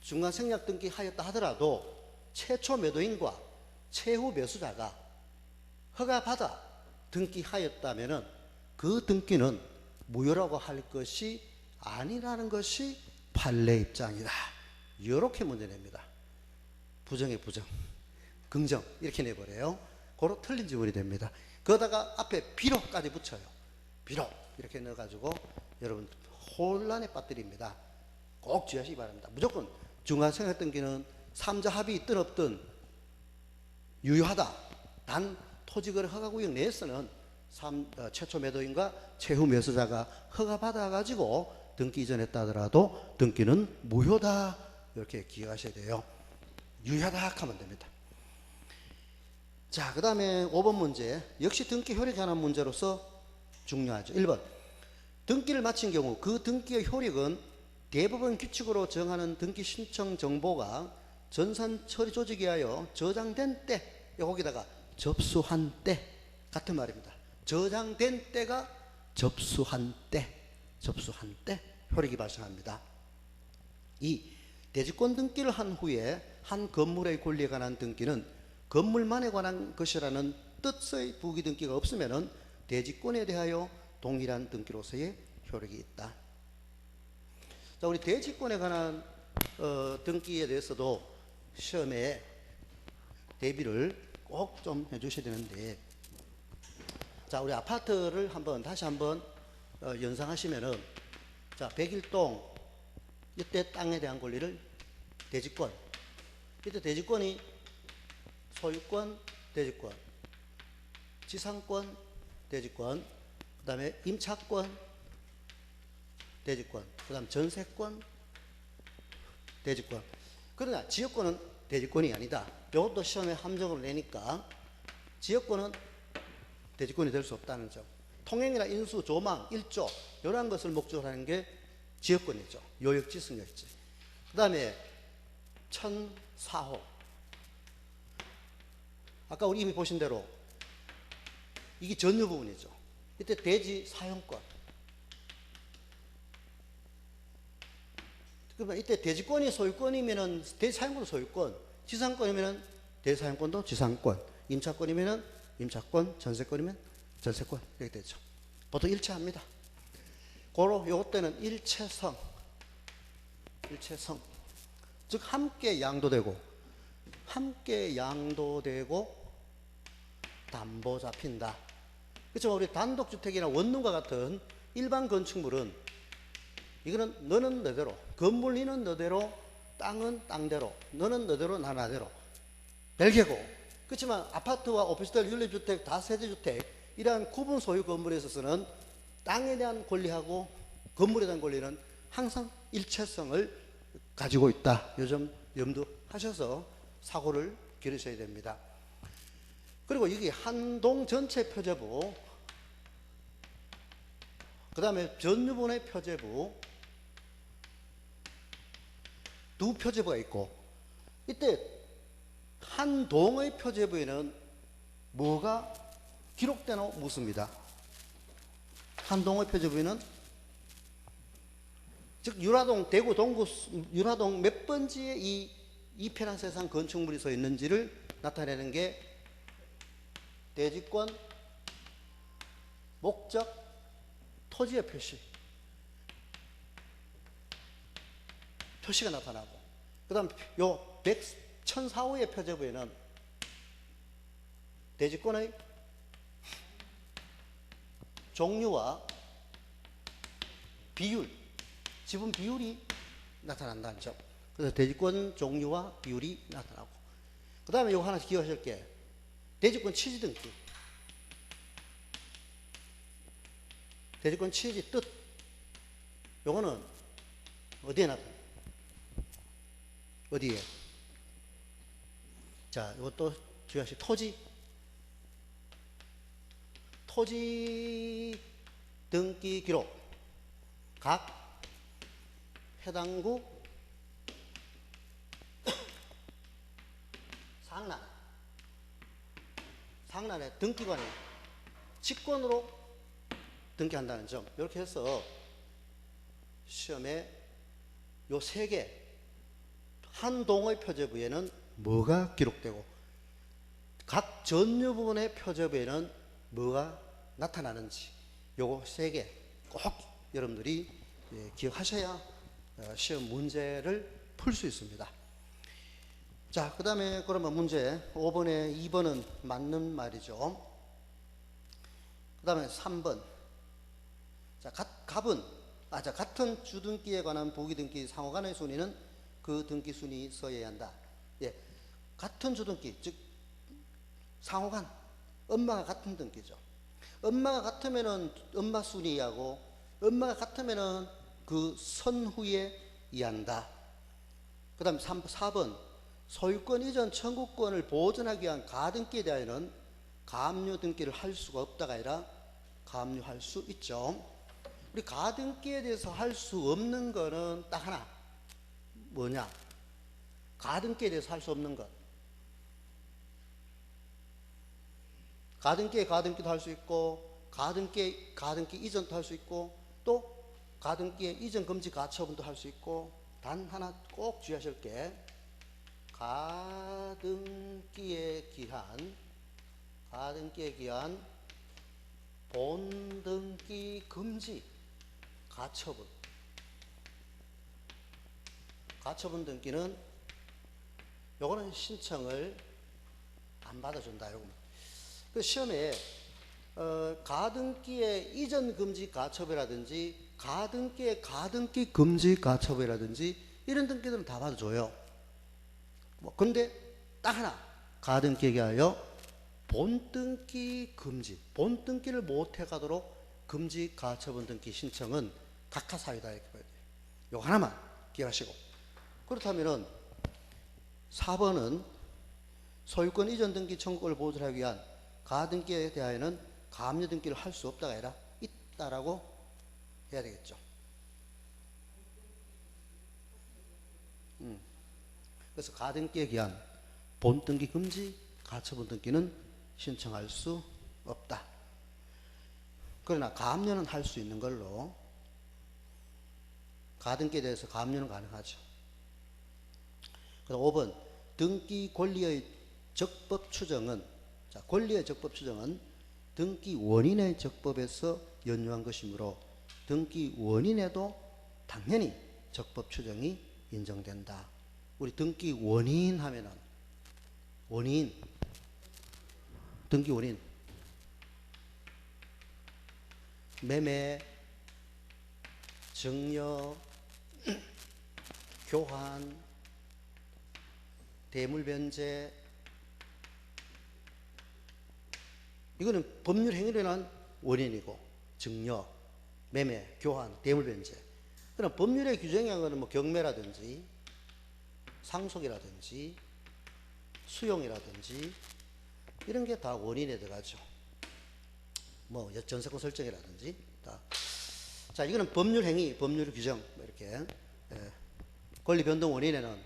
중간 생략 등기하였다 하더라도 최초 매도인과 최후 매수자가 허가받아 등기하였다면 그 등기는 무효라고 할 것이 아니라는 것이 판례 입장이다. 이렇게 문제 냅니다. 부정의 부정, 긍정 이렇게 내버려요. 그로 틀린 지문이 됩니다. 그러다가 앞에 비록까지 붙여요. 비록 이렇게 넣어가지고 여러분 혼란에 빠뜨립니다. 꼭 주의하시기 바랍니다. 무조건 중간생각 등기는 삼자 합의 있든 없든 유효하다. 단 토지거래 허가구역 내에서는 최초 매도인과 최후 매수자가 허가받아가지고 등기 이전했다 하더라도 등기는 무효다. 이렇게 기억하셔야 돼요. 유효하다 하면 됩니다. 자, 그 다음에 5번 문제. 역시 등기 효력에 관한 문제로서 중요하죠. 1번. 등기를 마친 경우 그 등기의 효력은 대법원 규칙으로 정하는 등기 신청 정보가 전산 처리 조직에 의하여 저장된 때, 여기다가 접수한 때 같은 말입니다. 저장된 때가 접수한 때 효력이 발생합니다. 2. 대지권 등기를 한 후에 한 건물의 권리에 관한 등기는 건물만에 관한 것이라는 뜻의 부기 등기가 없으면 대지권에 대하여 동일한 등기로서의 효력이 있다. 자, 우리 대지권에 관한 등기에 대해서도 시험에 대비를 꼭 좀 해주셔야 되는데, 자, 우리 아파트를 다시 한번 연상하시면은, 자, 101동 이때 땅에 대한 권리를 대지권, 이때 대지권이 소유권, 대지권, 지상권, 대지권, 그 다음에 임차권, 대지권, 그 다음 전세권, 대지권. 그러나 지역권은 대지권이 아니다. 이것도 시험에 함정으로 내니까 지역권은 대지권이 될 수 없다는 점. 통행이나 인수, 조망, 일조 이러한 것을 목적으로 하는 게 지역권이죠. 요역지, 승역지. 그 다음에 1004호. 아까 우리 이미 보신 대로 이게 전유 부분이죠. 이때 대지 사용권. 그러면 이때 대지권이 소유권이면은 대지 사용권도 소유권, 지상권이면은 대지 사용권도 지상권, 임차권이면은 임차권, 전세권이면 전세권 이렇게 되죠. 보통 일체합니다. 고로 요것 때는 일체성, 즉 함께 양도되고 담보 잡힌다. 그렇지만 우리 단독주택이나 원룸과 같은 일반 건축물은 이거는 너는 너대로, 건물리는 너대로, 땅은 땅대로, 너는 너대로, 나 나대로 별개고, 그렇지만 아파트와 오피스텔, 윤리주택, 다세대주택 이러한 구분 소유 건물에 있어서는 땅에 대한 권리하고 건물에 대한 권리는 항상 일체성을 가지고 있다. 이 점 염두하셔서 사고를 기르셔야 됩니다. 그리고 여기 한 동 전체 표제부, 그 다음에 전유분의 표제부, 두 표제부가 있고, 이때 한 동의 표제부에는 뭐가 기록되나 묻습니다. 한 동의 표제부에는 즉 유라동, 대구, 동구, 유라동 몇 번지에 이 편한 세상 건축물이 서 있는지를 나타내는 게 대지권, 목적, 토지의 표시가 나타나고, 그 다음 요 1004호의 표제부에는 대지권의 종류와 비율, 지분 비율이 나타난다는 점. 그래서 대지권 종류와 비율이 나타나고, 그 다음에 이거 하나 기억하실 게 대지권 취지 등기. 대지권 취지 뜻. 요거는 어디에 나타나? 어디에? 자, 이것도 주의하시. 토지 등기 기록. 각 해당구 상란의 등기관이 직권으로 등기한다는 점. 이렇게 해서 시험에 요 세 개, 한 동의 표제부에는 뭐가 기록되고 각 전유 부분의 표제부에는 뭐가 나타나는지, 요거 세 개 꼭 여러분들이 기억하셔야 시험 문제를 풀 수 있습니다. 자, 그 다음에 그러면 문제 5번에 2번은 맞는 말이죠. 그 다음에 3번. 자, 같은 주등기에 관한 보기등기 상호간의 순위는 그 등기 순위 써야 한다. 예, 같은 주등기, 즉 상호간, 엄마가 같은 등기죠. 엄마가 같으면은 엄마 순위하고, 엄마가 같으면은 그 선후에 이한다. 그 다음 4번. 소유권 이전 청구권을 보존하기 위한 가등기에 대하여는 가압류 등기를 할 수가 없다가 아니라 가압류할 수 있죠. 우리 가등기에 대해서 할 수 없는 거는 딱 하나. 뭐냐? 가등기에 대해서 할 수 없는 것. 가등기도 할 수 있고, 가등기 이전도 할 수 있고, 또 가등기의 이전 금지 가처분도 할 수 있고, 단 하나 꼭 주의하실 게 가등기에 기한 본등기 금지 가처분 등기는 요거는 신청을 안 받아준다. 요거. 그 시험에 가등기의 이전 금지 가처분이라든지 가등기의 가등기 금지 가처분이라든지 이런 등기들은 다 받아줘요. 근데 딱 하나, 가등기에 대하여 본등기 금지, 본등기를 못해가도록 금지 가처분 등기 신청은 각하사유다 이렇게 봐야 돼요. 이거 하나만 기억하시고. 그렇다면은 4번은 소유권 이전 등기 청구권을 보존하기 위한 가등기에 대하여는 가압류 등기를 할 수 없다가 아니라 있다라고 해야 되겠죠. 그래서 가등기에 기한 본등기 금지 가처분 등기는 신청할 수 없다. 그러나 가압류는 할 수 있는 걸로, 가등기에 대해서 가압류는 가능하죠. 그다음 5번 등기 권리의 적법 추정은, 자, 권리의 적법 추정은 등기 원인의 적법에서 연유한 것이므로 등기 원인에도 당연히 적법 추정이 인정된다. 우리 등기 원인 하면은 등기 원인 매매, 증여, 교환, 대물변제, 이거는 법률 행위로 인한 원인이고, 증여, 매매, 교환, 대물변제. 그럼 법률의 규정한 거는 뭐 경매라든지 상속이라든지 수용이라든지 이런 게 다 원인에 들어가죠. 뭐 전세권 설정이라든지 다. 자, 이거는 법률 행위, 법률 규정 뭐 이렇게. 권리 변동 원인에는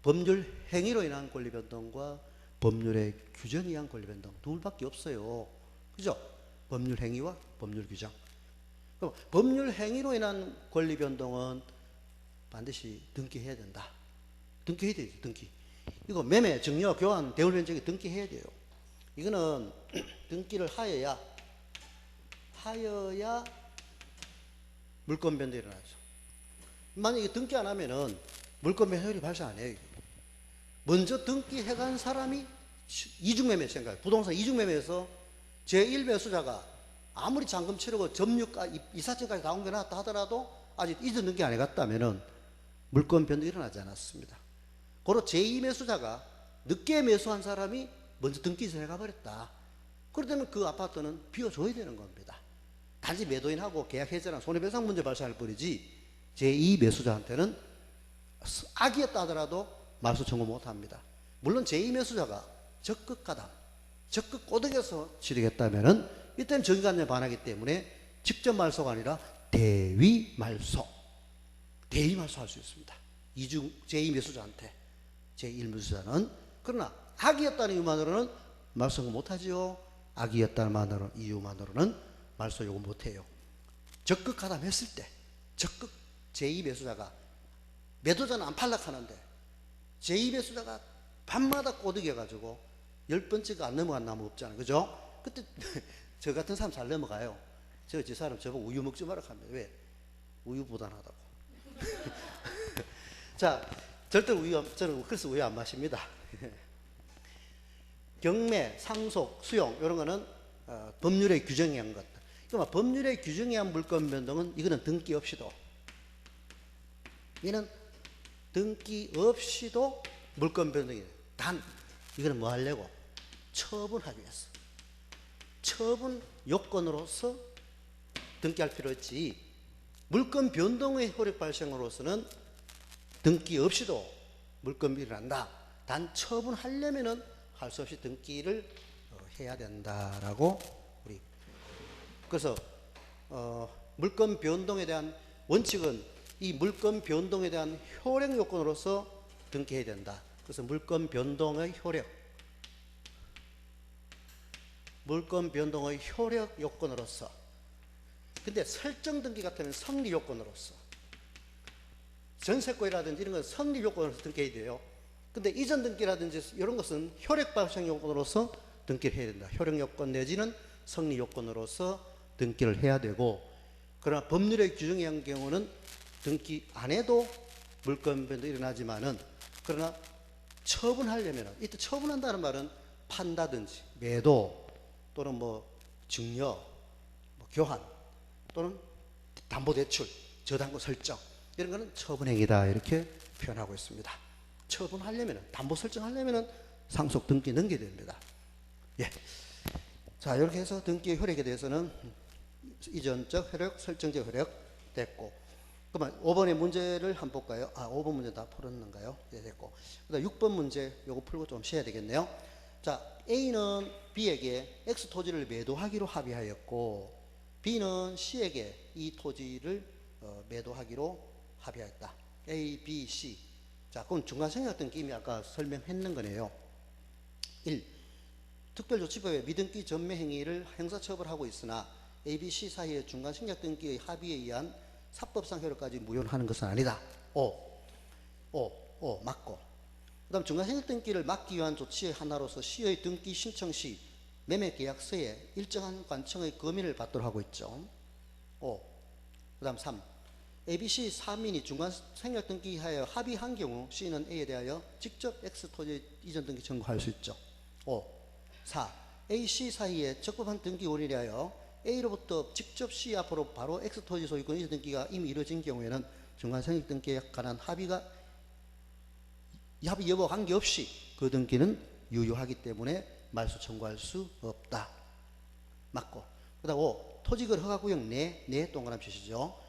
법률 행위로 인한 권리 변동과 법률의 규정에 의한 권리 변동 둘밖에 없어요. 그죠? 법률 행위와 법률 규정. 그럼 법률 행위로 인한 권리 변동은 반드시 등기해야 된다. 등기해야 돼요. 등기. 이거 매매, 증여, 교환, 대물변제기 등기해야 돼요. 이거는 등기를 하여야 물권 변동이 일어나죠. 만약에 등기 안 하면은 물권 변동율이 발생 안 해요. 먼저 등기해간 사람이 이중매매 생각, 부동산 이중매매에서 제1매수자가 아무리 잔금 치르고 점유가 이사증까지 다 옮겨놨다 하더라도 아직 이전 등기 안 해갔다면은 물권 변동이 일어나지 않았습니다. 고로 제2매수자가 늦게 매수한 사람이 먼저 등기 이전해 가버렸다. 그러면 그 아파트는 비워줘야 되는 겁니다. 단지 매도인하고 계약 해지랑 손해배상 문제 발생할 뿐이지 제2매수자한테는 악이었다 하더라도 말소 청구 못합니다. 물론 제2매수자가 적극 가담, 적극 꼬드겨서 치르겠다면은 이때는 정의관념에 반하기 때문에 직접 말소가 아니라 대위 말소, 대위 말소할 수 있습니다. 이중 제2매수자한테 제1매수자는. 그러나 악이었다는 이유만으로는 말소 못하지요. 악이었다는 이유만으로는 말소 요구 못해요. 적극 가담했을 때, 적극 제2매수자가 매도자는 안 팔락하는데 제2매수자가 밤마다 꼬드겨가지고 10번째가 안 넘어간 나무 없잖아요. 그죠? 그때 저 같은 사람 잘 넘어가요. 저 사람 저보고 우유 먹지 마라 합니다. 왜? 우유 부단하다고. 자, 절대 저는 그래서 우유 안 마십니다. 경매, 상속, 수용 이런 거는 법률에 규정이 한 것. 그러니까 법률에 규정이 한 물권 변동은 이거는 등기 없이도, 이는 등기 없이도 물권 변동이에요. 단 이거는 뭐 하려고? 처분하기 위해서. 처분 요건으로서 등기할 필요 있지. 물권 변동의 효력 발생으로서는 등기 없이도 물권이 일어난다. 단 처분하려면은 할 수 없이 등기를 해야 된다라고 우리. 그래서 물권 변동에 대한 원칙은 이 물권 변동에 대한 효력 요건으로서 등기해야 된다. 그래서 물권 변동의 효력, 물권 변동의 효력 요건으로서. 근데 설정 등기 같으면 성립 요건으로서, 전세권이라든지 이런 건 성립 요건으로서 등기해야 돼요. 근데 이전 등기라든지 이런 것은 효력 발생 요건으로서 등기를 해야 된다. 효력 요건 내지는 성립 요건으로서 등기를 해야 되고, 그러나 법률의 규정에 의한 경우는 등기 안 해도 물권 변동이 일어나지만은, 그러나 처분하려면, 이때 처분한다는 말은 판다든지 매도 또는 뭐 증여, 뭐 교환 또는 담보대출, 저당권 설정, 이런 거는 처분행위다 이렇게 표현하고 있습니다. 처분하려면, 담보 설정하려면 상속 등기 넘겨야 됩니다. 예. 자, 이렇게 해서 등기의 효력에 대해서는 이전적 효력, 설정적 효력 됐고, 그러면 5번의 문제를 한번 볼까요? 5번 문제 다 풀었는가요? 네, 됐고. 그다음 6번 문제 요거 풀고 좀 쉬어야 되겠네요. 자, A는 B에게 X 토지를 매도하기로 합의하였고, B는 C에게 이 토지를 매도하기로 합의하였다. A, B, C. 자, 그럼 중간생략 등기 이미 아까 설명했는 거네요. 1. 특별조치법의 미등기 전매 행위를 형사처벌하고 있으나 A, B, C 사이의 중간생략 등기의 합의에 의한 사법상 효력까지 무효하는 것은 아니다. 맞고. 그 다음 중간생략 등기를 막기 위한 조치의 하나로서 C의 등기 신청 시 매매계약서에 일정한 관청의 검인을 받도록 하고 있죠. 그 다음 3. ABC 3인이 중간생략 등기하여 합의한 경우 C는 A에 대하여 직접 X토지 이전 등기 청구할 수 있죠. 4. A, C 사이에 적법한 등기 원인에 하여 A로부터 직접 C 앞으로 바로 X토지 소유권 이전 등기가 이미 이루어진 경우에는 중간생략 등기에 관한 합의 여부와 관계없이 그 등기는 유효하기 때문에 말소 청구할 수 없다. 맞고. 그 다음 5. 토지거래 허가구역 내 동그라미 치시죠.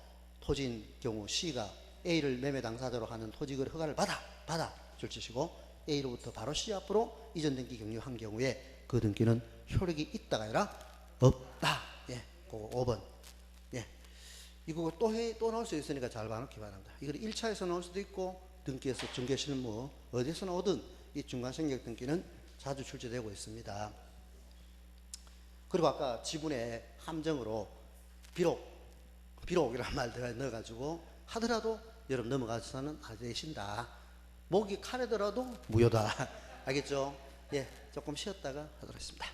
토지인 경우 C가 A를 매매 당사자로 하는 토지거래 허가를 받아 줄 치시고, A로부터 바로 C 앞으로 이전 등기 격려한 경우에 그 등기는 효력이 있다가 아니라 없다. 예, 그거 5번. 예, 이거 또 나올 수 있으니까 잘 봐놓기 바랍니다. 이걸 1차에서 나올 수도 있고 등기에서 중개실무 어디서 나오든 이 중간생략 등기는 자주 출제되고 있습니다. 그리고 아까 지분의 함정으로 비록이라는 말 넣어가지고 하더라도 여러분 넘어가서는 안 되신다. 목이 칼에더라도 무효다. 알겠죠? 예, 조금 쉬었다가 하도록 하겠습니다.